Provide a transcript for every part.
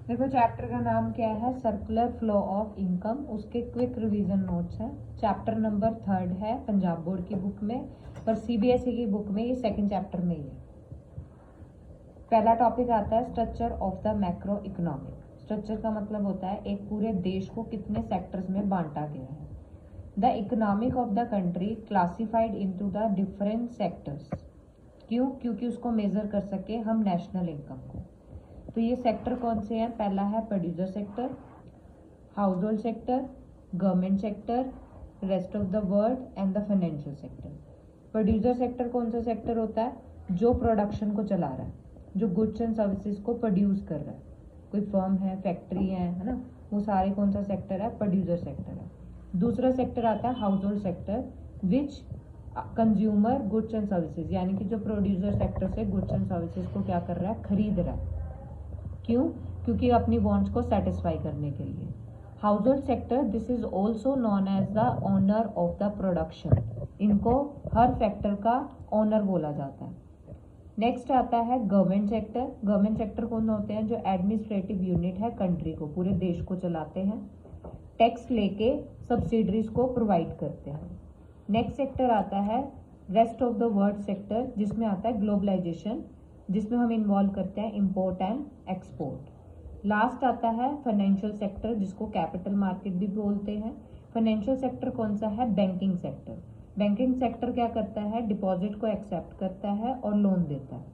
देखो चैप्टर का नाम क्या है, सर्कुलर फ्लो ऑफ इनकम। उसके क्विक रिवीजन नोट्स हैं। चैप्टर नंबर 3 है पंजाब बोर्ड की बुक में, पर सीबीएसई की बुक में ये सेकंड चैप्टर में ही है। पहला टॉपिक आता है structure of the macro economic. Structure का मतलब होता है एक पूरे देश को कितने सेक्टर्स में बांटा गया है। The economic of the country classified into the different sectors. क्यों? क्योंकि उसको मेजर कर सके हम नेशनल इनकम को। तो ये सेक्टर कौन से हैं? पहला है producer sector, house hold sector, government sector, rest of the world and the financial sector. Producer sector कौन सा सेक्टर होता है? जो प्रोडक्शन को चला रहा है, जो गुड्स एंड सर्विसेज को प्रोड्यूस कर रहा है। कोई फर्म है, फैक्ट्री है ना, वो सारे कौन सा सेक्टर है? प्रोड्यूसर सेक्टर है। दूसरा सेक्टर आता है house hold sector, which consumer goods and services, यानी कि जो प्रोड्यूसर सेक्टर से गुड्स एंड सर्विसेज को क्या कर रहा है? खरीद रहा है। क्यों? क्योंकि अपनी वांट्स को सेटिस्फाई करने के लिए। House hold sector, this is also known as the owner of the production. इनको हर फैक्टर का ओनर बोला जाता है। नेक्स्ट आता है गवर्नमेंट सेक्टर। गवर्नमेंट सेक्टर कौन होते हैं? जो एडमिनिस्ट्रेटिव यूनिट है कंट्री को, पूरे देश को चलाते हैं, टैक्स लेके सब्सिडरीज को प्रोवाइड करते हैं। नेक्स्ट सेक्टर आता है rest of the world sector, जिसमें आता है ग्लोबलाइजेशन, जिसमें हम इन्वॉल्व करते हैं इंपोर्ट एंड एक्सपोर्ट। लास्ट आता है फाइनेंशियल सेक्टर, जिसको कैपिटल मार्केट भी बोलते हैं। फाइनेंशियल सेक्टर कौन सा है? Banking sector. बैंकिंग सेक्टर क्या करता है? डिपॉजिट को एक्सेप्ट करता है और लोन देता है,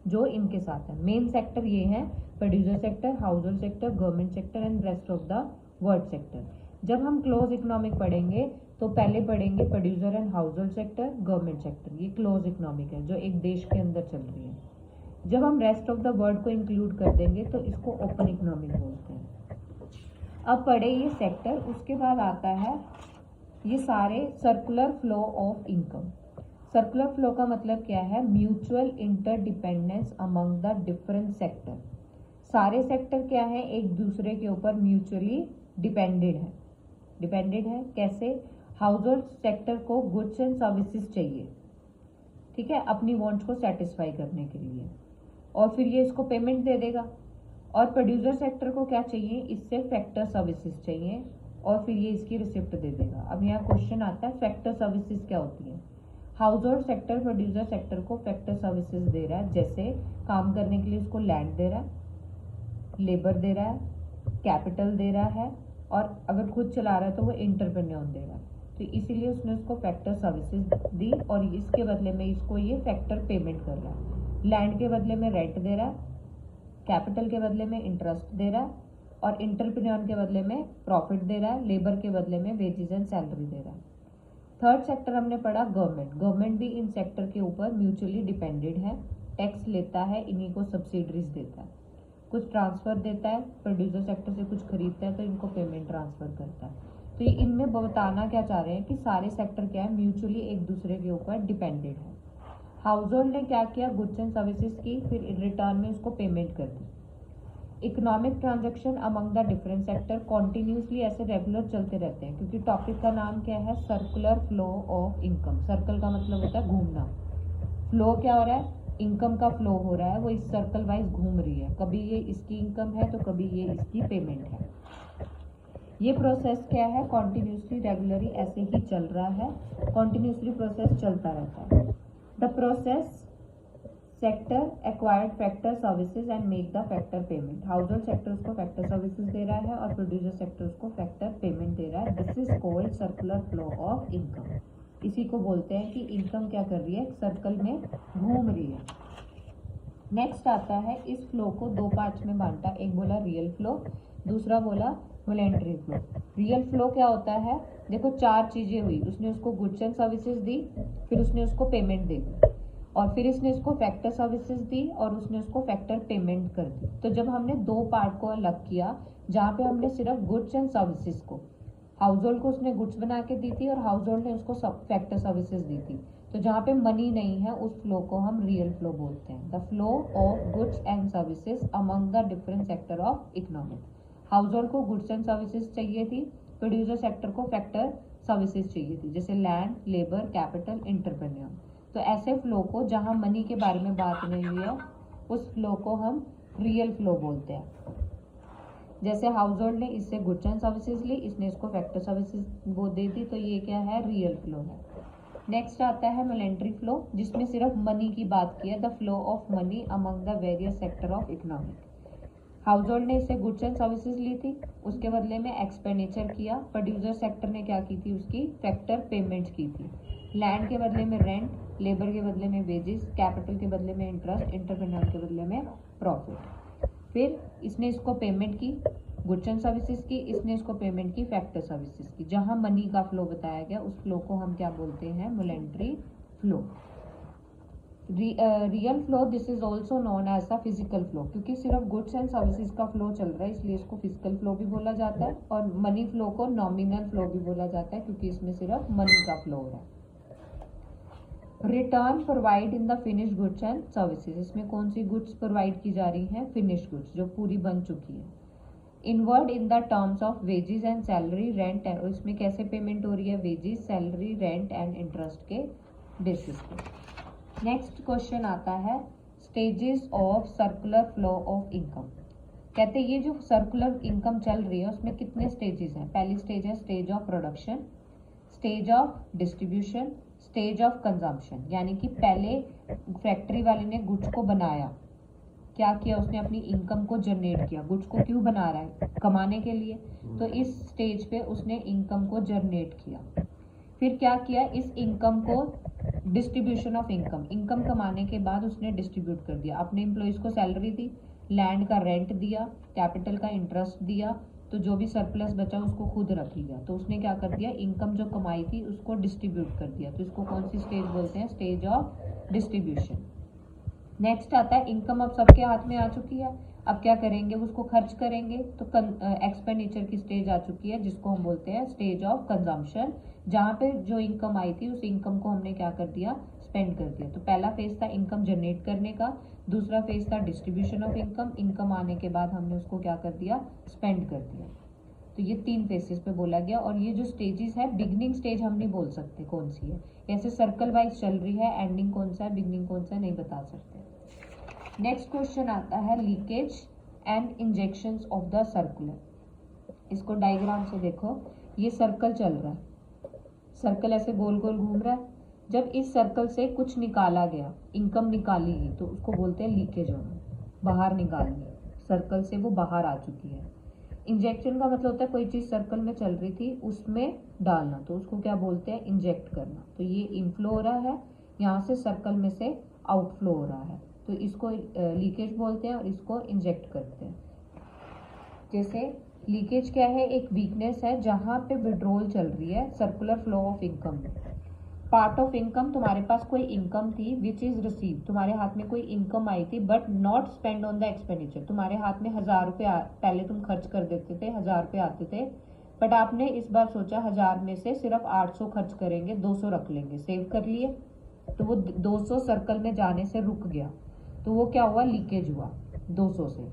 जो इनके साथ है। मेन सेक्टर ये है producer sector, house hold sector, government sector and rest of the world sector. जब हम क्लोज इकोनॉमिक पढ़ेंगे तो पहले पढ़ेंगे producer and house hold sector, government sector, ये क्लोज इकोनॉमिक है जो एक देश के अंदर चल रही है। जब हम रेस्ट ऑफ द वर्ल्ड को इंक्लूड कर देंगे तो इसको ओपन इकोनॉमिक बोलते हैं। अब पढ़े ये सेक्टर, उसके बाद आता है ये सारे circular flow of income. Circular flow का मतलब क्या है? Mutual interdependence among the different sector. सारे सेक्टर क्या है? एक दूसरे के ऊपर म्यूचुअली डिपेंडेड है। डिपेंडेड है कैसे? हाउस होल्ड सेक्टर को गुड्स एंड सर्विसेज चाहिए, ठीक है, अपनी वांट्स को सेटिस्फाई करने के लिए, और फिर ये इसको पेमेंट दे देगा। और प्रोड्यूसर सेक्टर को क्या चाहिए? इससे फैक्टर सर्विसेज चाहिए, और फिर ये इसकी रिसिप्ट दे देगा। अब यहाँ क्वेश्चन आता है फैक्टर सर्विसेज क्या होती है। House hold sector producer sector को फैक्टर सर्विसेज दे रहा है, जैसे काम करने के लिए उसको लैंड दे रहा है, लेबर दे रहा है, कैपिटल दे रहा है, और अगर खुद चला रहा है तो वो एंटरप्रेन्योर दे रहा है। तो इसीलिए उसने उसको फैक्टर सर्विसेज दी, और इसके बदले में इसको ये फैक्टर पेमेंट कर रहा है। लैंड के बदले में रेंट दे रहा है, कैपिटल के बदले में इंटरेस्ट दे रहा है, और एंटरप्रेन्योर के बदले में प्रॉफिट दे रहा है, लेबर के बदले में वेजेस एंड सैलरी दे रहा है। थर्ड सेक्टर हमने पढ़ा गवर्नमेंट। गवर्नमेंट भी इन सेक्टर के ऊपर म्यूचुअली डिपेंडेड है, टैक्स लेता है, इन्हीं को सब्सिडरीज देता है, कुछ ट्रांसफर देता है, प्रोड्यूसर सेक्टर से कुछ खरीदता है तो इनको पेमेंट ट्रांसफर करता है। तो ये इनमें बताना क्या चाह रहे हैं कि सारे सेक्टर क्या है? म्यूचुअली एक दूसरे के ऊपर डिपेंडेड है। हाउस होल्ड ने क्या किया? गुड्स एंड सर्विसेज की, फिर रिटर्न में उसको पेमेंट कर दी। Economic transaction among the different sector continuously ऐसे रेगुलर चलते रहते हैं, क्योंकि टॉपिक का नाम क्या है? Circular flow of income. Circle का मतलब होता है घूमना। फ्लो क्या हो रहा है? इनकम का फ्लो हो रहा है, वो इस सर्कल वाइज घूम रही है। कभी ये इसकी इनकम है तो कभी ये इसकी पेमेंट है। ये प्रोसेस क्या है? कॉन्टिन्यूसली रेगुलरली ऐसे ही चल रहा है, कॉन्टिन्यूसली प्रोसेस चलता रहता है। The process sector acquired factor services and make the factor payment. House hold sector उसको फैक्टर सर्विसेज दे रहा है और प्रोड्यूसर सेक्टर उसको फैक्टर पेमेंट दे रहा है। This is called circular flow of income. इसी को बोलते हैं कि इनकम क्या कर रही है? सर्कल में घूम रही है। नेक्स्ट आता है इस फ्लो को दो पार्ट्स में बांटा। एक बोला रियल फ्लो, दूसरा बोला वॉलेंटरी फ्लो। रियल फ्लो क्या होता है? देखो चार चीजें हुई, उसने उसको गुड्स एंड सर्विसेज दी, फिर उसने उसको पेमेंट दे दी, और फिर इसने इसको फैक्टर सर्विसेज दी, और उसने उसको फैक्टर पेमेंट कर दी। तो जब हमने दो पार्ट को अलग किया, जहाँ पे हमने सिर्फ गुड्स एंड सर्विसेज को, हाउस होल्ड को उसने गुड्स बना के दी थी और हाउस होल्ड ने उसको फैक्टर सर्विसेज दी थी, तो जहाँ पे मनी नहीं है उस फ्लो को हम रियल फ्लो बोलते हैं। The flow of goods and services among the different sector of economic. House hold को गुड्स एंड सर्विसेज चाहिए थी, प्रोड्यूसर सेक्टर को फैक्टर सर्विसेज चाहिए थी, जैसे लैंड, लेबर, कैपिटल, एंटरप्रेन्योर। तो ऐसे फ्लो को जहाँ मनी के बारे में बात नहीं हुई है, उस फ्लो को हम रियल फ्लो बोलते हैं। जैसे हाउस होल्ड ने इससे गुड्स एंड सर्विसेज ली, इसने इसको फैक्टर सर्विसेज वो दे दी, तो ये क्या है, रियल फ्लो है। नेक्स्ट आता है मॉनेटरी फ्लो, जिसमें सिर्फ मनी की बात की है, the flow of money among the various sector of economic. House hold ने इससे गुड्स एंड सर्विसेज ली थी, उसके बदले में एक्सपेंडिचर किया। प्रोड्यूसर सेक्टर ने क्या की थी, उसकी फैक्टर पेमेंट की थी। लैंड के बदले में रेंट, लेबर के बदले में वेजेस, कैपिटल के बदले में इंटरेस्ट, एंटरप्रेन्योर के बदले में प्रॉफिट। फिर इसने इसको पेमेंट की गुड्स एंड सर्विसेज की, इसने इसको पेमेंट की फैक्टर सर्विसेज की। जहां मनी का फ्लो बताया गया उस फ्लो को हम क्या बोलते हैं, monetary flow. Real flow, this is also known as the physical flow, क्योंकि सिर्फ गुड्स एंड सर्विसेज का फ्लो चल रहा है इसलिए इसको फिजिकल फ्लो भी बोला जाता है। और मनी फ्लो को नॉमिनल फ्लो भी बोला जाता है, क्योंकि इसमें सिर्फ मनी का फ्लो हो रहा है। Return provide in the finish goods and services, इसमें कौन सी गुड्स प्रोवाइड की जा रही है, फिनिश गुड्स जो पूरी बन चुकी है। Inward in the terms of wages and salary, rent, और इसमें कैसे पेमेंट हो रही है, wages, salary, rent and interest के बेसिस पे। नेक्स्ट क्वेश्चन आता है stages of circular flow of income. कहते हैं ये जो सर्कुलर इनकम चल रही है उसमें कितने स्टेजेस हैं। पहली स्टेज है stage of production, stage of distribution, stage of consumption. यानी कि पहले फैक्ट्री वाले ने गुड्स को बनाया, क्या किया, उसने अपनी इनकम को जनरेट किया। गुड्स को क्यों बना रहा है, कमाने के लिए, तो इस स्टेज पे उसने इनकम को जनरेट किया। फिर क्या किया, इस इनकम को डिस्ट्रीब्यूशन ऑफ इनकम, इनकम कमाने के बाद उसने डिस्ट्रीब्यूट कर दिया। अपने एम्प्लॉइज को सैलरी दी, लैंड का रेंट दिया, कैपिटल का इंटरेस्ट दिया, तो जो भी सरप्लस बचा उसको खुद रख लिया। तो उसने क्या कर दिया, इनकम जो कमाई थी उसको डिस्ट्रीब्यूट कर दिया। तो इसको कौन सी स्टेज बोलते हैं, स्टेज ऑफ डिस्ट्रीब्यूशन। नेक्स्ट आता है इनकम अब सबके हाथ में आ चुकी है, अब क्या करेंगे, उसको खर्च करेंगे। तो एक्सपेंडिचर की स्टेज आ चुकी है, जिसको हम बोलते हैं स्टेज ऑफ कंजम्पशन। जहाँ पे जो इनकम आई थी उस इनकम को हमने क्या कर दिया, स्पेंड कर दिया। तो पहला फेज था इनकम जनरेट करने का, दूसरा फेज था डिस्ट्रीब्यूशन ऑफ इनकम। इनकम आने के बाद हमने उसको क्या कर दिया, स्पेंड कर दिया। तो ये 3 फेजेस पे बोला गया। और ये जो स्टेजेस है, बिगनिंग स्टेज हम नहीं बोल सकते कौन सी है, ऐसे सर्कल वाइज चल रही है, एंडिंग कौन सा है, बिगनिंग कौन सा है, नहीं बता सकते। नेक्स्ट क्वेश्चन आता है leakage and injections of the circular. इसको डायग्राम से देखो, ये सर्कल चल रहा है, सर्कल ऐसे गोल गोल घूम रहा है। जब इस सर्कल से कुछ निकाला गया, इनकम निकाली गई, तो उसको बोलते हैं लीकेज होना, बाहर निकालनी, सर्कल से वो बाहर आ चुकी है। इंजेक्शन का मतलब होता है कोई चीज सर्कल में चल रही थी उसमें डालना, तो उसको क्या बोलते हैं, इंजेक्ट करना। तो ये इनफ्लो हो रहा है, यहाँ से सर्कल में से आउटफ्लो हो रहा है, तो इसको लीकेज बोलते हैं और इसको इंजेक्ट करते हैं। जैसे लीकेज क्या है, एक वीकनेस है जहां पे विड्रॉल चल रही है circular flow of income. Part of income, तुम्हारे पास कोई इनकम थी विच इज रिसीव, तुम्हारे हाथ में कोई इनकम आई थी but not spend on the expenditure. तुम्हारे हाथ में 1000 रुपये पहले तुम खर्च कर देते थे, 1000 रुपये आते थे, बट आपने इस बार सोचा 1000 में से सिर्फ 800 खर्च करेंगे, 200 रख लेंगे, सेव कर लिए। तो वो 200 सर्कल में जाने से रुक गया, तो वो क्या हुआ, लीकेज हुआ 200 से।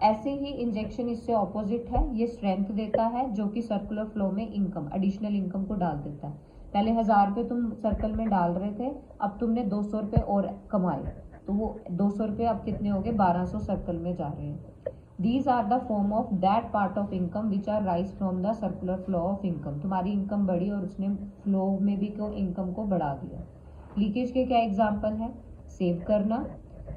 ऐसे ही इंजेक्शन इससे ऑपोजिट है, ये स्ट्रेंथ देता है जो कि सर्कुलर फ्लो में इनकम, एडिशनल इनकम को डाल देता है। पहले 1000 रुपये तुम सर्कल में डाल रहे थे, अब तुमने 200 रुपये और कमाए, तो वो 200 रुपये अब कितने हो गए, 1200 सर्कल में जा रहे हैं। These are the form of that part of income which are rise from the circular flow of income. तुम्हारी इनकम बढ़ी और उसने फ्लो में भी क्यों इनकम को बढ़ा दिया। लीकेज के क्या एग्जाम्पल है, सेव करना,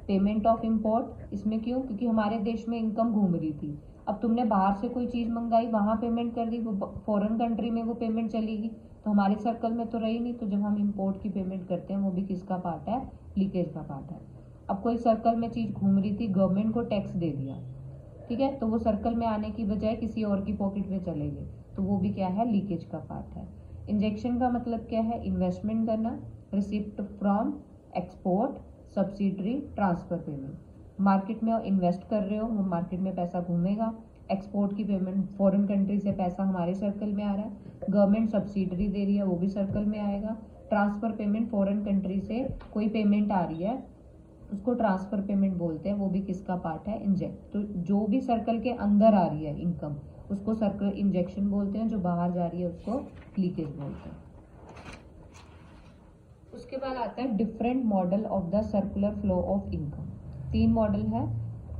पेमेंट ऑफ इम्पोर्ट, इसमें क्यों, क्योंकि हमारे देश में इनकम घूम रही थी, अब तुमने बाहर से कोई चीज मंगाई, वहां पेमेंट कर दी, वो फॉरेन कंट्री में वो पेमेंट चलेगी, तो हमारे सर्कल में तो रही नहीं। तो जब हम इम्पोर्ट की पेमेंट करते हैं वो भी किसका पार्ट है, लीकेज का पार्ट है। अब कोई सर्कल में चीज घूम रही थी, गवर्नमेंट को टैक्स दे दिया, ठीक है, तो वो सर्कल में आने की बजाय किसी और की पॉकेट में चले गए, तो वो भी क्या है, लीकेज का पार्ट है। इंजेक्शन का मतलब क्या है, इन्वेस्टमेंट करना, receipt from export, subsidiary, transfer payment. Market में इन्वेस्ट कर रहे हो, वो मार्केट में पैसा घूमेगा। एक्सपोर्ट की पेमेंट, फॉरेन कंट्री से पैसा हमारे सर्कल में आ रहा है, गवर्नमेंट सब्सिडरी दे रही है, वो भी सर्कल में आएगा। ट्रांसफर पेमेंट, फॉरेन कंट्री से कोई पेमेंट आ रही है उसको ट्रांसफर पेमेंट बोलते हैं, वो भी किसका पार्ट है, इंजेक्ट। तो जो भी सर्कल के अंदर आ रही है इनकम उसको सर्कल इंजेक्शन बोलते हैं, जो बाहर जा रही है उसको लीकेज बोलते हैं। उसके बाद आता है different model of the circular flow of income. 3 model है,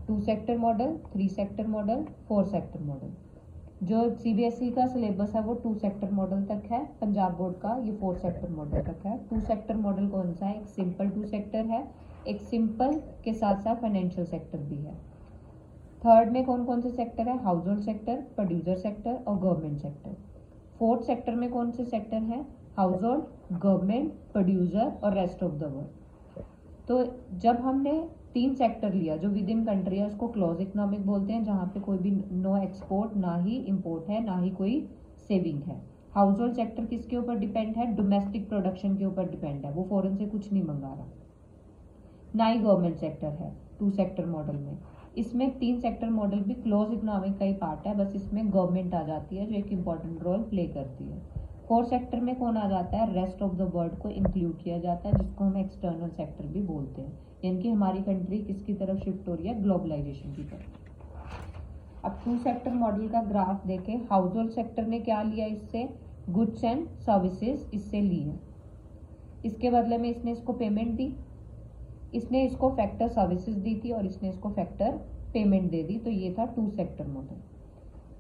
2 sector model, 3 sector model, 4 sector model. जो सीबीएसई का सिलेबस है वो 2 सेक्टर मॉडल तक है, पंजाब बोर्ड का ये 4 सेक्टर मॉडल तक है। 2 सेक्टर मॉडल कौन सा है? एक सिंपल 2 सेक्टर है, एक सिंपल के साथ साथ फाइनेंशियल सेक्टर भी है। थर्ड में कौन कौन से सेक्टर है? House hold sector, producer sector और गवर्नमेंट सेक्टर। फोर्थ सेक्टर में कौन से सेक्टर है? हाउस होल्ड, गवर्नमेंट, प्रोड्यूसर और रेस्ट ऑफ द वर्ल्ड। तो जब हमने 3 सेक्टर लिया जो विद इन कंट्री है उसको क्लोज इकोनॉमिक बोलते हैं, जहाँ पे कोई भी नो एक्सपोर्ट ना ही इम्पोर्ट है ना ही कोई सेविंग है। हाउस होल्ड सेक्टर किसके ऊपर डिपेंड है? डोमेस्टिक प्रोडक्शन के ऊपर डिपेंड है, वो फॉरेन से कुछ नहीं मंगा रहा। ना ही गवर्नमेंट सेक्टर है 2 सेक्टर मॉडल में। इसमें 3 सेक्टर मॉडल भी क्लोज इकोनॉमिक का ही पार्ट है, बस इसमें गवर्नमेंट आ जाती है जो एक इम्पॉर्टेंट रोल प्ले करती है। 4 सेक्टर में कौन आ जाता है? रेस्ट ऑफ द वर्ल्ड को इंक्लूड किया जाता है, जिसको हम एक्सटर्नल सेक्टर भी बोलते हैं, यानी कि हमारी कंट्री किसकी तरफ शिफ्ट हो रही है? ग्लोबलाइजेशन की तरफ। अब 2 सेक्टर मॉडल का ग्राफ देखें। हाउस होल्ड सेक्टर ने क्या लिया इससे? गुड्स एंड सर्विसेज इससे ली है, इसके बदले में इसने इसको पेमेंट दी, इसने इसको फैक्टर सर्विसेज दी थी और इसने इसको फैक्टर पेमेंट दे दी। तो ये था 2 सेक्टर मॉडल।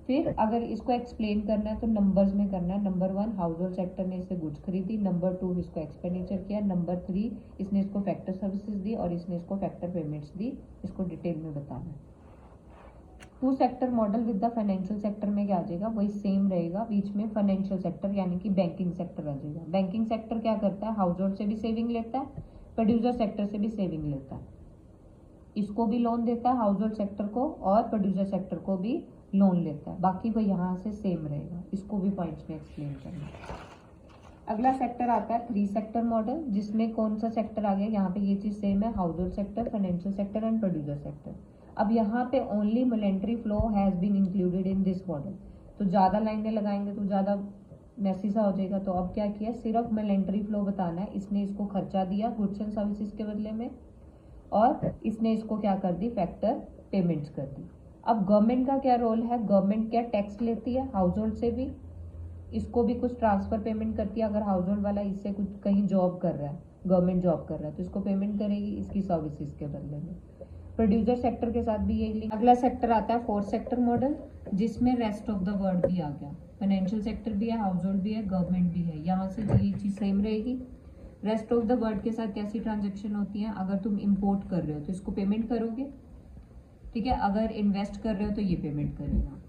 फिर अगर इसको एक्सप्लेन करना है तो नंबर्स में करना है। नंबर 1 हाउस होल्ड सेक्टर ने इससे गुड्स खरीदी, नंबर 2 इसको एक्सपेंडिचर किया, नंबर 3 इसने इसको फैक्टर सर्विसेज दी और इसने इसको फैक्टर पेमेंट्स दी। इसको डिटेल में बताना है। 2 sector model with the financial sector में क्या आ जाएगा? वही सेम रहेगा, बीच में फाइनेंशियल सेक्टर यानी कि बैंकिंग सेक्टर आ जाएगा। बैंकिंग सेक्टर क्या करता है? हाउस होल्ड से भी सेविंग लेता है, प्रोड्यूसर सेक्टर से भी सेविंग लेता है, इसको भी लोन देता है हाउस होल्ड सेक्टर को और प्रोड्यूसर सेक्टर को भी लोन लेता है। बाकी वो यहाँ से सेम रहेगा, इसको भी पॉइंट्स में एक्सप्लेन करना है। अगला सेक्टर आता है 3 सेक्टर मॉडल, जिसमें कौन सा सेक्टर आ गया? यहाँ पे ये चीज सेम है, house hold sector, financial sector and producer sector. अब यहाँ पे only monetary flow has been included in this model, तो ज्यादा लाइनें लगाएंगे तो ज्यादा मैसी सा हो जाएगा। तो अब क्या किया? सिर्फ मॉनेटरी फ्लो बताना है। इसने इसको खर्चा दिया गुड्स एंड सर्विसेज के बदले में और इसने इसको क्या कर दी? फैक्टर पेमेंट्स कर दी। अब गवर्नमेंट का क्या रोल है? गवर्नमेंट क्या टैक्स लेती है हाउस होल्ड से भी, इसको भी कुछ ट्रांसफर पेमेंट करती है। अगर हाउस होल्ड वाला इससे कुछ कहीं जॉब कर रहा है, गवर्नमेंट जॉब कर रहा है, तो इसको पेमेंट करेगी इसकी सर्विसेज के बदले में। प्रोड्यूसर सेक्टर के साथ भी यही लिंक। अगला सेक्टर आता है 4 सेक्टर मॉडल, जिसमें रेस्ट ऑफ द वर्ल्ड भी आ गया, फाइनेंशियल सेक्टर भी है, हाउस होल्ड भी है, गवर्नमेंट भी है। यहाँ से ये चीज सेम रहेगी। रेस्ट ऑफ द वर्ल्ड के साथ कैसी ट्रांजेक्शन होती है? अगर तुम इंपोर्ट कर रहे हो तो इसको पेमेंट करोगे, ठीक है। अगर इन्वेस्ट कर रहे हो तो ये पेमेंट करेगा।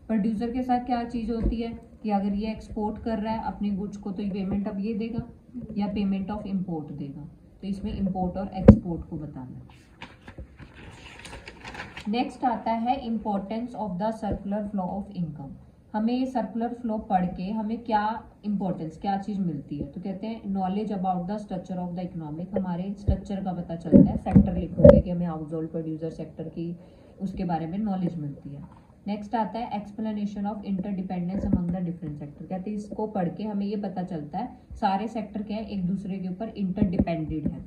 प्रोड्यूसर के साथ क्या चीज होती है कि अगर ये एक्सपोर्ट कर रहा है अपनी गुड्स को तो ये पेमेंट अब ये देगा या पेमेंट ऑफ इंपोर्ट देगा। तो इसमें इंपोर्ट और एक्सपोर्ट को बताना है। नेक्स्ट आता है importance of the circular flow of income. हमें ये सर्कुलर फ्लो पढ़ के हमें क्या इंपॉर्टेंस, क्या चीज मिलती है? तो कहते हैं knowledge about the structure of the economic. हमारे स्ट्रक्चर का पता चलता है। सेक्टर लिखोगे कि हमें हाउस होल्ड, प्रोड्यूसर सेक्टर की उसके बारे में नॉलेज मिलती है। नेक्स्ट आता है explanation of interdependence among the different sector. कहते हैं इसको पढ़ के हमें ये पता चलता है सारे सेक्टर क्या है, एक दूसरे के ऊपर इंटरडिपेंडेंट है,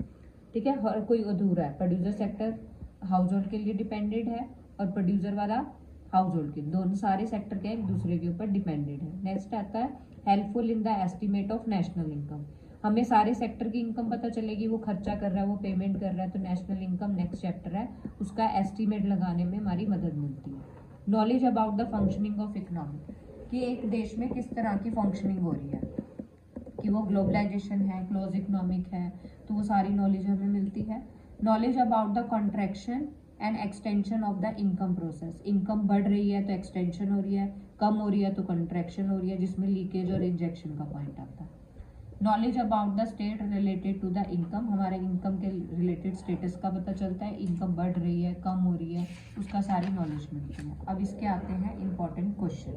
ठीक है। हर कोई अधूरा है। प्रोड्यूसर सेक्टर हाउस होल्ड के लिए डिपेंडेंट है और प्रोड्यूसर वाला हाउस होल्ड के, दोनों सारे सेक्टर के एक दूसरे के ऊपर डिपेंडेंट है। नेक्स्ट आता है helpful in the estimate of national income. हमें सारे सेक्टर की इनकम पता चलेगी, वो खर्चा कर रहा है, वो पेमेंट कर रहा है, तो नेशनल इनकम नेक्स्ट चैप्टर है, उसका एस्टिमेट लगाने में हमारी मदद मिलती है। Knowledge about the functioning of economy, कि एक देश में किस तरह की फंक्शनिंग हो रही है, कि वो ग्लोबलाइजेशन है, क्लोज इकोनॉमिक है, तो वो सारी नॉलेज हमें मिलती है। Knowledge about the contraction and extension of the income process. Income बढ़ रही है तो एक्सटेंशन हो रही है, कम हो रही है तो कॉन्ट्रैक्शन हो रही है, जिसमें लीकेज और इंजेक्शन का पॉइंट आता है। Knowledge about the state related to the income, हमारे इनकम के रिलेटेड स्टेटस का पता चलता है, इनकम बढ़ रही है, कम हो रही है, उसका सारी नॉलेज मिलती है। अब इसके आते हैं important question.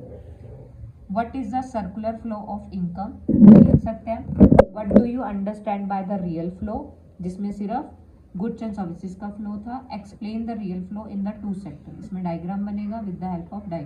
What is the circular flow of income? लिख सकते हैं। What do you understand by the real flow, जिसमें सिर्फ गुड्स एंड सर्विसेज का फ्लो था। Explain the real flow in the 2 sector, इसमें डायग्राम बनेगा with the help of diagram.